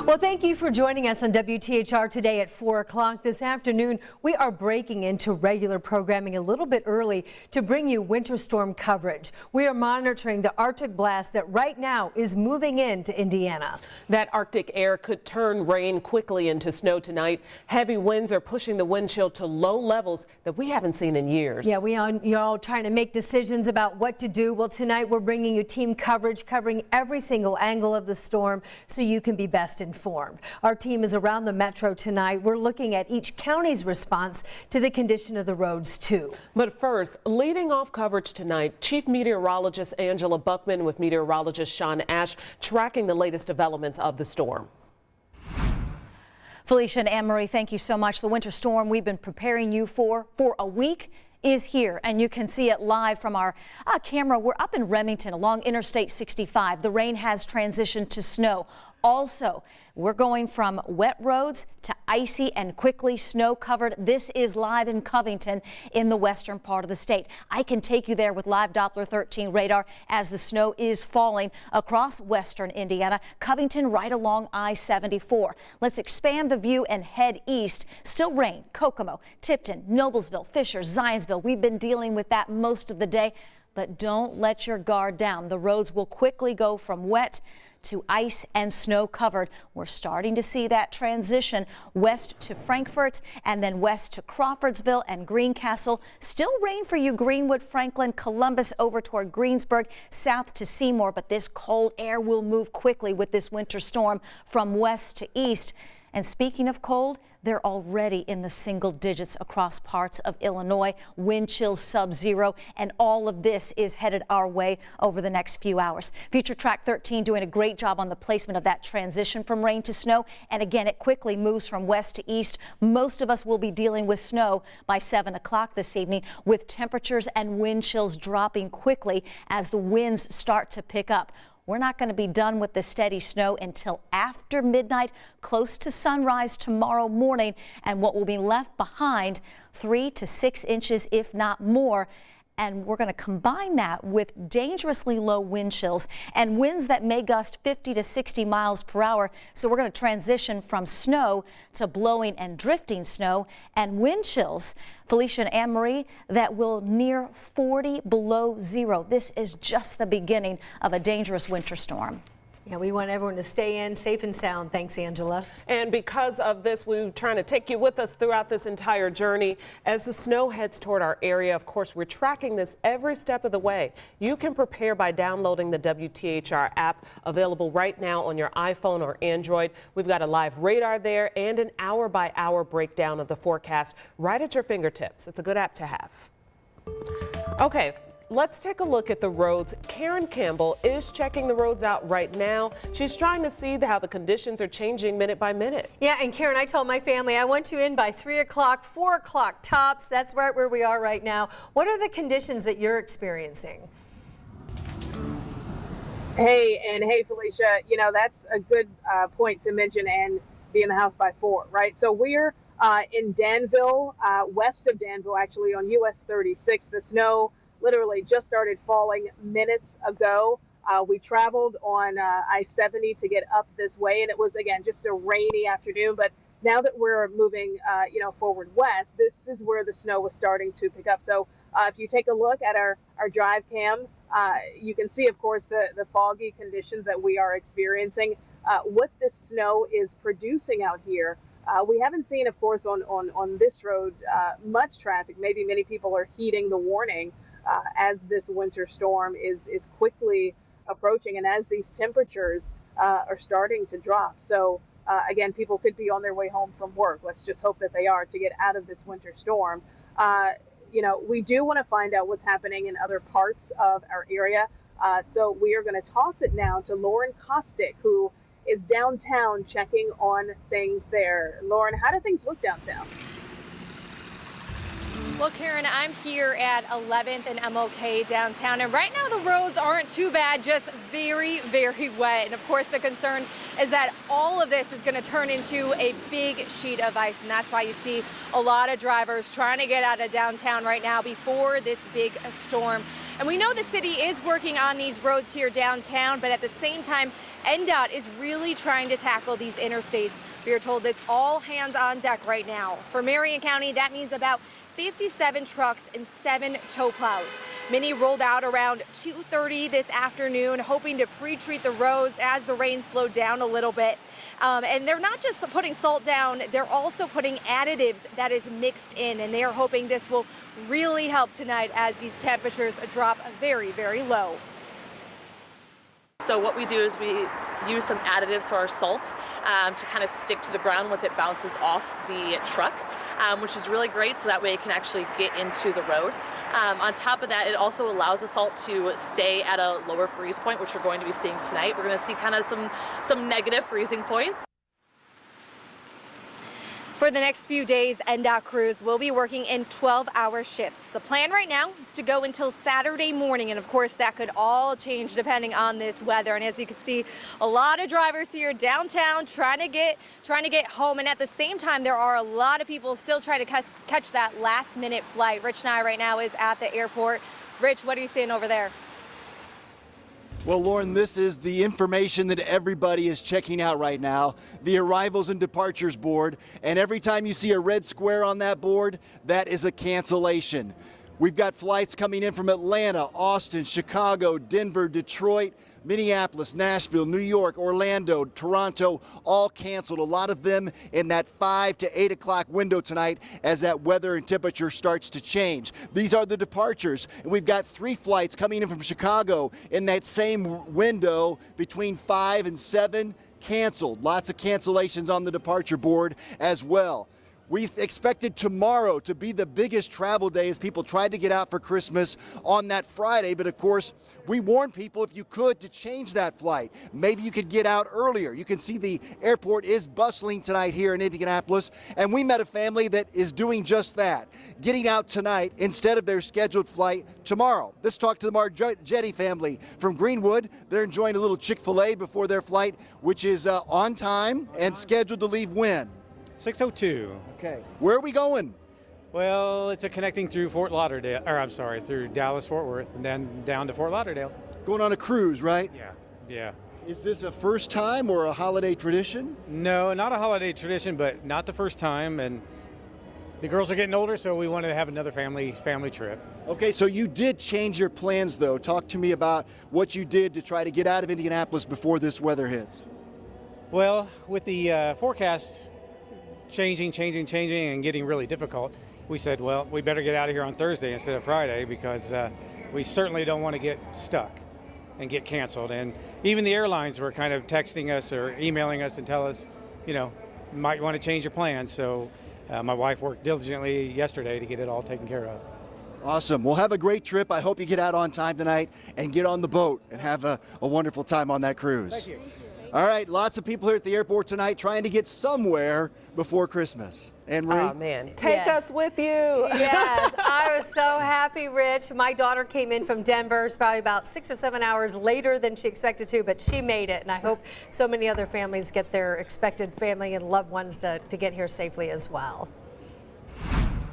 Well, thank you for joining us on WTHR today at 4 o'clock this afternoon. We are breaking into regular programming a little bit early to bring you winter storm coverage. We are monitoring the Arctic blast that right now is moving into Indiana. That Arctic air could turn rain quickly into snow tonight. Heavy winds are pushing the wind chill to low levels that we haven't seen in years. Yeah, you're all trying to make decisions about what to do. Well, tonight we're bringing you team coverage covering every single angle of the storm so you can be best informed. Our team is around the metro tonight. We're looking at each county's response to the condition of the roads too. But first, leading off coverage tonight, Chief Meteorologist Angela Buckman with meteorologist Sean Ash tracking the latest developments of the storm. Felicia and Anne-Marie, thank you so much. The winter storm we've been preparing you for a week is here, and you can see it live from our camera. We're up in Remington along Interstate 65. The rain has transitioned to snow. Also, we're going from wet roads to icy and quickly snow covered. This is live in Covington in the western part of the state. I can take you there with live Doppler 13 radar as the snow is falling across western Indiana. Covington right along I-74. Let's expand the view and head east. Still rain, Kokomo, Tipton, Noblesville, Fisher, Zionsville. We've been dealing with that most of the day, but don't let your guard down. The roads will quickly go from wet to ice and snow covered. We're starting to see that transition west to Frankfort and then west to Crawfordsville and Greencastle. Still rain for you, Greenwood, Franklin, Columbus, over toward Greensburg, south to Seymour, but this cold air will move quickly with this winter storm from west to east. And speaking of cold, they're already in the single digits across parts of Illinois. Wind chills sub-zero, and all of this is headed our way over the next few hours. Future Track 13 doing a great job on the placement of that transition from rain to snow. And again, it quickly moves from west to east. Most of us will be dealing with snow by 7 o'clock this evening, with temperatures and wind chills dropping quickly as the winds start to pick up. We're not going to be done with the steady snow until after midnight, close to sunrise tomorrow morning, and what will be left behind 3 to 6 inches, if not more. And we're going to combine that with dangerously low wind chills and winds that may gust 50 to 60 miles per hour. So we're going to transition from snow to blowing and drifting snow and wind chills, Felicia and Anne-Marie, that will near 40 below zero. This is just the beginning of a dangerous winter storm. Yeah, we want everyone to stay in safe and sound. Thanks, Angela. And because of this, we're trying to take you with us throughout this entire journey. As the snow heads toward our area, of course, we're tracking this every step of the way. You can prepare by downloading the WTHR app, available right now on your iPhone or Android. We've got a live radar there and an hour-by-hour breakdown of the forecast right at your fingertips. It's a good app to have. Okay. Let's take a look at the roads. Karen Campbell is checking the roads out right now. She's trying to see how the conditions are changing minute by minute. Yeah, and Karen, I told my family I want you in by 3 o'clock, 4 o'clock tops. That's right where we are right now. What are the conditions that you're experiencing? Hey, Felicia, you know, that's a good point to mention, and be in the house by 4, right? So we're in Danville, west of Danville, actually on US 36. The snow literally just started falling minutes ago. We traveled on I-70 to get up this way, and it was, again, just a rainy afternoon. But now that we're moving, forward west, this is where the snow was starting to pick up. So if you take a look at our drive cam, you can see, of course, the foggy conditions that we are experiencing. What this snow is producing out here, we haven't seen, of course, on this road much traffic. Maybe many people are heeding the warning as this winter storm is quickly approaching, and as these temperatures are starting to drop. So again, people could be on their way home from work. Let's just hope that they are, to get out of this winter storm. We do want to find out what's happening in other parts of our area. So we are going to toss it now to Lauren Kostick, who is downtown checking on things there. Lauren, how do things look downtown? Well, Karen, I'm here at 11th and MLK downtown, and right now the roads aren't too bad, just very, very wet. And of course, the concern is that all of this is going to turn into a big sheet of ice, and that's why you see a lot of drivers trying to get out of downtown right now before this big storm. And we know the city is working on these roads here downtown, but at the same time, NDOT is really trying to tackle these interstates. We are told it's all hands on deck right now. For Marion County, that means about 57 trucks and 7 tow plows. Many rolled out around 2:30 this afternoon, hoping to pre-treat the roads as the rain slowed down a little bit. And they're not just putting salt down, they're also putting additives that is mixed in, and they are hoping this will really help tonight as these temperatures drop very, very low. So what we do is we use some additives to our salt to kind of stick to the ground once it bounces off the truck, which is really great, so that way it can actually get into the road. On top of that, it also allows the salt to stay at a lower freeze point, which we're going to be seeing tonight. We're going to see kind of some negative freezing points. For the next few days, NDOT crews will be working in 12-hour shifts. The plan right now is to go until Saturday morning, and of course that could all change depending on this weather. And as you can see, a lot of drivers here downtown trying to get home, and at the same time there are a lot of people still trying to catch that last-minute flight. Rich Nye right now is at the airport. Rich, what are you seeing over there? Well, Lauren, this is the information that everybody is checking out right now, the arrivals and departures board. And every time you see a red square on that board, that is a cancellation. We've got flights coming in from Atlanta, Austin, Chicago, Denver, Detroit, Minneapolis, Nashville, New York, Orlando, Toronto, all canceled. A lot of them in that 5 to 8 o'clock window tonight as that weather and temperature starts to change. These are the departures, and we've got 3 flights coming in from Chicago in that same window between 5 and 7, canceled. Lots of cancellations on the departure board as well. We expected tomorrow to be the biggest travel day as people tried to get out for Christmas on that Friday, but of course, we warned people if you could to change that flight. Maybe you could get out earlier. You can see the airport is bustling tonight here in Indianapolis, and we met a family that is doing just that, getting out tonight instead of their scheduled flight tomorrow. Let's talk to the Margetti family from Greenwood. They're enjoying a little Chick-fil-A before their flight, which is on time and scheduled to leave when? 6:02. Okay. Where are we going? Well, it's a connecting through through Dallas, Fort Worth, and then down to Fort Lauderdale. Going on a cruise, right? Yeah. Is this a first time or a holiday tradition? No, not a holiday tradition, but not the first time. And the girls are getting older, so we wanted to have another family trip. Okay, so you did change your plans, though. Talk to me about what you did to try to get out of Indianapolis before this weather hits. Well, with the forecast changing and getting really difficult, we said, well, we better get out of here on Thursday instead of Friday, because we certainly don't want to get stuck and get canceled. And even the airlines were kind of texting us or emailing us and tell us, might want to change your plans. So my wife worked diligently yesterday to get it all taken care of. Awesome. Well, have a great trip. I hope you get out on time tonight and get on the boat and have a wonderful time on that cruise. Thank you. All right, lots of people here at the airport tonight trying to get somewhere before Christmas. And Marie? Oh man, take Yes. us with you. Yes, I was so happy, Rich. My daughter came in from Denver. It's probably about 6 or 7 hours later than she expected to, but she made it. And I hope so many other families get their expected family and loved ones to get here safely as well.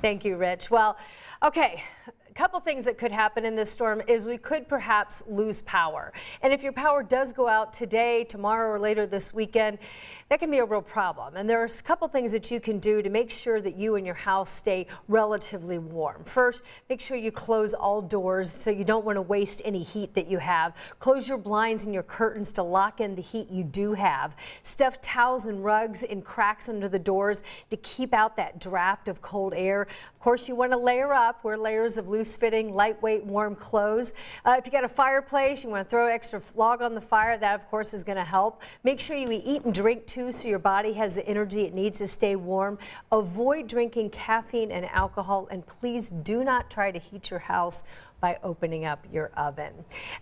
Thank you, Rich. Well, okay. A couple things that could happen in this storm is we could perhaps lose power. And if your power does go out today, tomorrow, or later this weekend, that can be a real problem. And there's a couple things that you can do to make sure that you and your house stay relatively warm. First, make sure you close all doors so you don't want to waste any heat that you have. Close your blinds and your curtains to lock in the heat you do have. Stuff towels and rugs in cracks under the doors to keep out that draft of cold air. Of course, you want to layer up, wear layers of loose-fitting, lightweight, warm clothes. If you got a fireplace, you want to throw extra log on the fire, that of course is going to help. Make sure you eat and drink too, so your body has the energy it needs to stay warm. Avoid drinking caffeine and alcohol, and please do not try to heat your house by opening up your oven.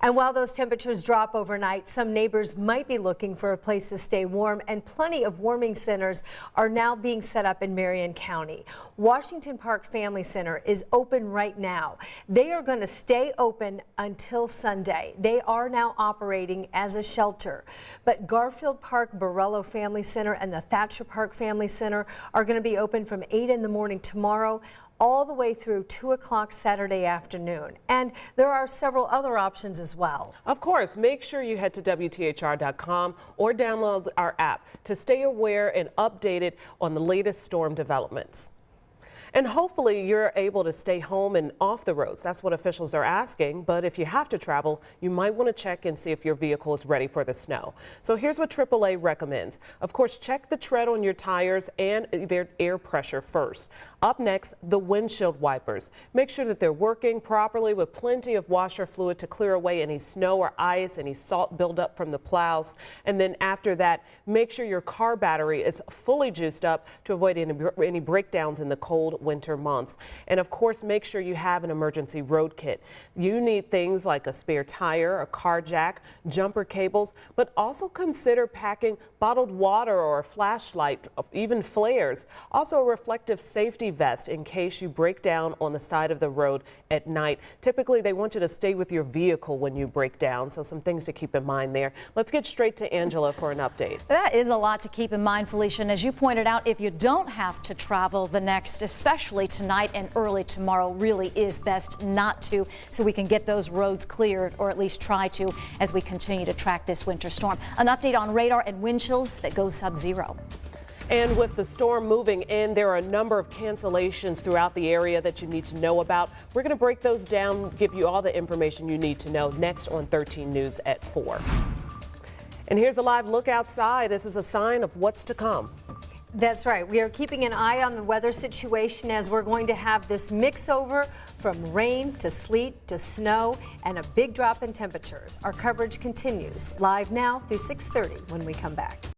And while those temperatures drop overnight, some neighbors might be looking for a place to stay warm, and plenty of warming centers are now being set up in Marion County. Washington Park Family Center is open right now. They are going to stay open until Sunday. They are now operating as a shelter. But Garfield Park Borrello Family Center and the Thatcher Park Family Center are going to be open from 8 in the morning tomorrow all the way through 2 o'clock Saturday afternoon. And there are several other options as well. Of course, make sure you head to WTHR.com or download our app to stay aware and updated on the latest storm developments. And hopefully you're able to stay home and off the roads. That's what officials are asking. But if you have to travel, you might want to check and see if your vehicle is ready for the snow. So here's what AAA recommends. Of course, check the tread on your tires and their air pressure first. Up next, the windshield wipers. Make sure that they're working properly with plenty of washer fluid to clear away any snow or ice, any salt buildup from the plows. And then after that, make sure your car battery is fully juiced up to avoid any breakdowns in the cold winter months. And of course, make sure you have an emergency road kit. You need things like a spare tire, a car jack, jumper cables, but also consider packing bottled water or a flashlight, even flares. Also a reflective safety vest in case you break down on the side of the road at night. Typically, they want you to stay with your vehicle when you break down, so some things to keep in mind there. Let's get straight to Angela for an update. That is a lot to keep in mind, Felicia. And as you pointed out, if you don't have to travel the next, especially tonight and early tomorrow, really is best not to, so we can get those roads cleared, or at least try to, as we continue to track this winter storm. An update on radar and wind chills that go sub-zero. And with the storm moving in, there are a number of cancellations throughout the area that you need to know about. We're going to break those down, give you all the information you need to know next on 13 News at 4. And here's a live look outside. This is a sign of what's to come. That's right. We are keeping an eye on the weather situation as we're going to have this mix over from rain to sleet to snow and a big drop in temperatures. Our coverage continues live now through 6:30 when we come back.